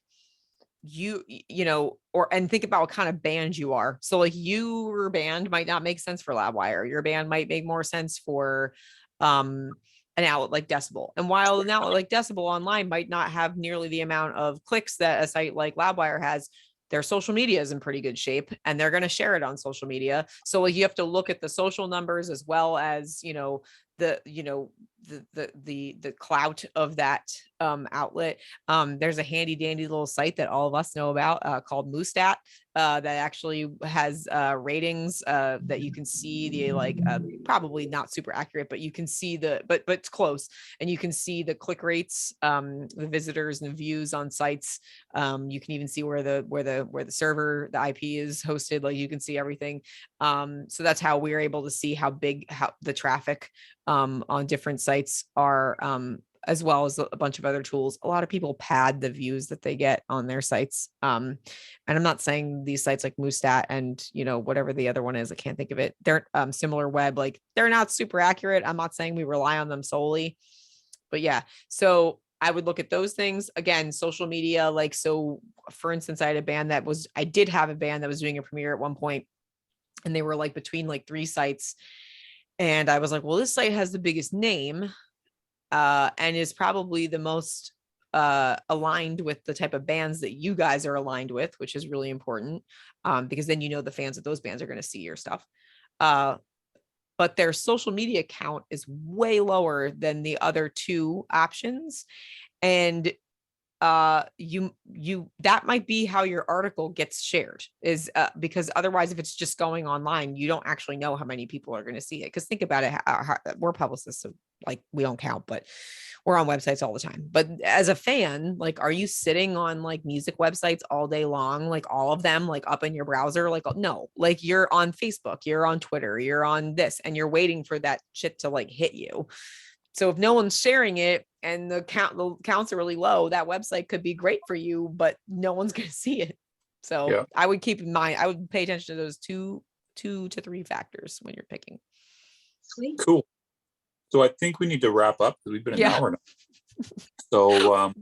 and think about what kind of band you are. So like your band might not make sense for Loudwire. Your band might make more sense for an outlet like Decibel. And while an outlet like Decibel online might not have nearly the amount of clicks that a site like Loudwire has, their social media is in pretty good shape and they're going to share it on social media. So like you have to look at the social numbers as well as, the clout of that outlet. There's a handy dandy little site that all of us know about called Moostat that actually has ratings that you can see the probably not super accurate, but you can see but it's close, and you can see the click rates, the visitors and the views on sites. You can even see where the server, the IP is hosted. Like you can see everything. So that's how we're able to see how the traffic on different sites are, as well as a bunch of other tools. A lot of people pad the views that they get on their sites. And I'm not saying these sites like Moostat and, whatever the other one is, I can't think of it. They're Similar Web, like they're not super accurate. I'm not saying we rely on them solely, but yeah. So I would look at those things. Again, social media, so for instance, I did have a band that was doing a premiere at one point, and they were like between like 3 sites. And I was like, well, this site has the biggest name and is probably the most aligned with the type of bands that you guys are aligned with, which is really important, because then the fans of those bands are going to see your stuff. But their social media count is way lower than the other 2 options. And that might be how your article gets shared, is because otherwise, if it's just going online, you don't actually know how many people are going to see it. Because think about it, we're publicists, so like we don't count, but we're on websites all the time. But as a fan, like, are you sitting on like music websites all day long, like all of them, like up in your browser? Like, no, like you're on Facebook, you're on Twitter, you're on this, and you're waiting for that shit to like hit you. So if no one's sharing it and the counts are really low, that website could be great for you, but no one's going to see it. So yeah. I would keep in mind, I would pay attention to those two to 3 factors when you're picking. Sweet. Cool. So I think we need to wrap up because we've been an hour now. So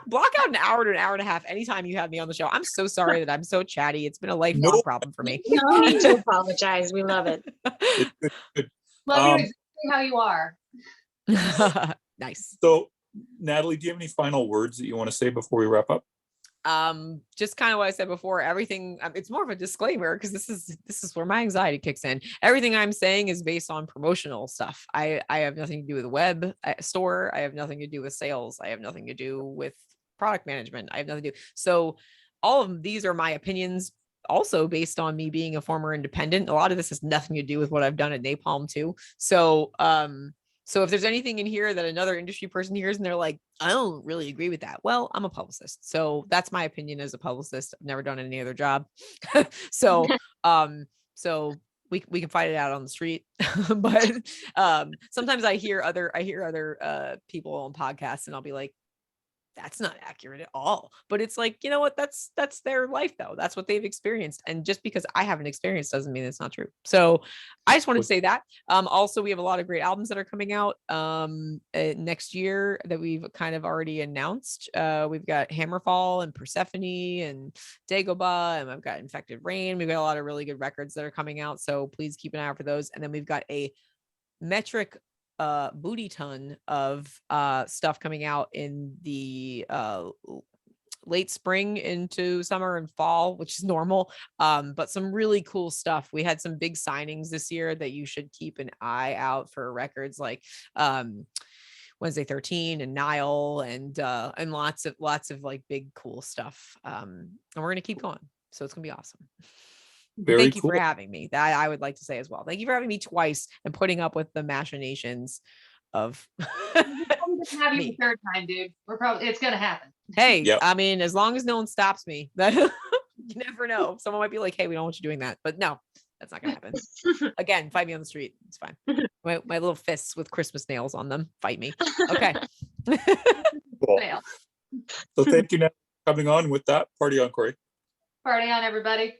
block out an hour to an hour and a half anytime you have me on the show. I'm so sorry that I'm so chatty. It's been a lifelong problem for me. No need to apologize. We love it. It's good. Love you exactly how you are. Nice. So Natalie, do you have any final words that you want to say before we wrap up? Just kind of what I said before, everything, it's more of a disclaimer because this is where my anxiety kicks in. Everything I'm saying is based on promotional stuff. I have nothing to do with the web store. I have nothing to do with sales. I have nothing to do with product management. I have nothing to do. So all of these are my opinions, also based on me being a former independent. A lot of this has nothing to do with what I've done at Napalm too. So if there's anything in here that another industry person hears and they're like, I don't really agree with that. Well, I'm a publicist. So that's my opinion as a publicist. I've never done any other job. So we can fight it out on the street. But sometimes I hear other people on podcasts and I'll be like, that's not accurate at all. But it's like, you know what, that's their life though. That's what they've experienced. And just because I haven't experienced doesn't mean it's not true. So I just wanted to say that. Also, we have a lot of great albums that are coming out next year that we've kind of already announced. We've got Hammerfall and Persephone and Dagobah, and I've got Infected Rain. We've got a lot of really good records that are coming out. So please keep an eye out for those. And then we've got a metric booty ton of stuff coming out in the late spring into summer and fall, which is normal, but some really cool stuff. We had some big signings this year that you should keep an eye out for, records like Wednesday 13 and Nile and lots of like big cool stuff, and we're gonna keep going, so it's gonna be awesome. Thank you for having me. That I would like to say as well. Thank you for having me twice and putting up with the machinations of have you the third time, dude. It's gonna happen. Hey, yep. I mean, as long as no one stops me, you never know. Someone might be like, hey, we don't want you doing that. But no, that's not gonna happen. Again, fight me on the street. It's fine. My little fists with Christmas nails on them. Fight me. Okay. Cool. So thank you, Nat, for coming on. With that, party on, Corey. Party on, everybody.